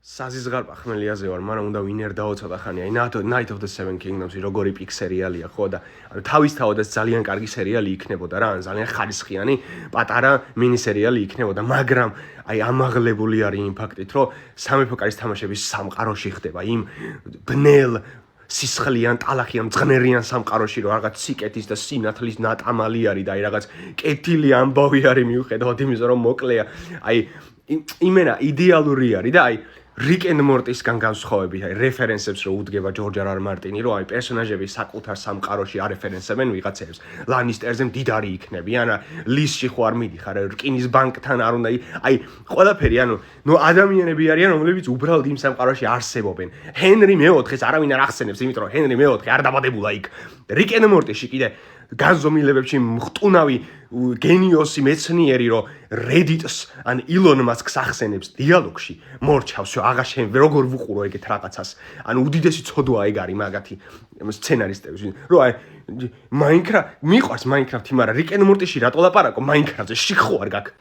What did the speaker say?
საზიზღარ პახმელიაზე ვარ, მაგრამ უნდა ვინერდაო ცოტა ხანი. აი Night of the Seven Kingdoms-ი როგორი პიკ სერიალია, ხო და ანუ თავისთავადაც ძალიან კარგი სერიალი იქნებოდა რა, ან ძალიან ხარისხიანი პატარა მინი სერიალი იქნებოდა, მაგრამ აი ამაღლებული არის იმ ფაქტით, რომ სამეფო კარის თამაშების სამყაროში ხდება იმ ბნელ სისხლიან, ტალახიან, მძღნერიან სამყაროში, რომ რაღაც სიკეთის და სინათლის ნატამალი არის და აი რაღაც კეთილი ამბავი არის მიუხედავად იმისა, რომ მოკლეა. აი იმენა იდეალური არის და აი Rick and Morty-სგან განსხვავებით, აი რეფერენსებს რო უდგება ჯორჯ არ მარტინი, რომ აი პერსონაჟები საკუთარ სამყაროში არეფერენსებენ ვიღაცებს. ლანისტერზე მდიდარი იქნებიან, ლისში ხო არ მიდიხარ, რკინის ბანკთან არ უნდა, აი ყველაფერი, ანუ ადამიანები არიან, რომლებიც უბრალოდ იმ სამყაროში არსებობენ. ჰენრი მეოთხეს არავინ არ ახსენებს, იმიტომ რომ ჰენრი მეოთხე არ დაბადებულა იქ. Rick and Morty-ში კიდე განზომილებებში მხტუნავი გენიოსი მეცნიერი, რომ Reddit-ს ან Elon Musk-ს ახსენებს დიალოგში, მორჩავს, რომ აღაშენ როგორ ვუყურო ეგეთ რაღაცას. ანუ უდიდესი ცოდვაა ეგ არის მაგათი სცენარისტების, რომ აი Minecraft მიყვარს Minecraft-ი, მაგრამ Rick and Morty-ში რატო ლაპარაკო Minecraft-ზე? შიხო არ გაქვს.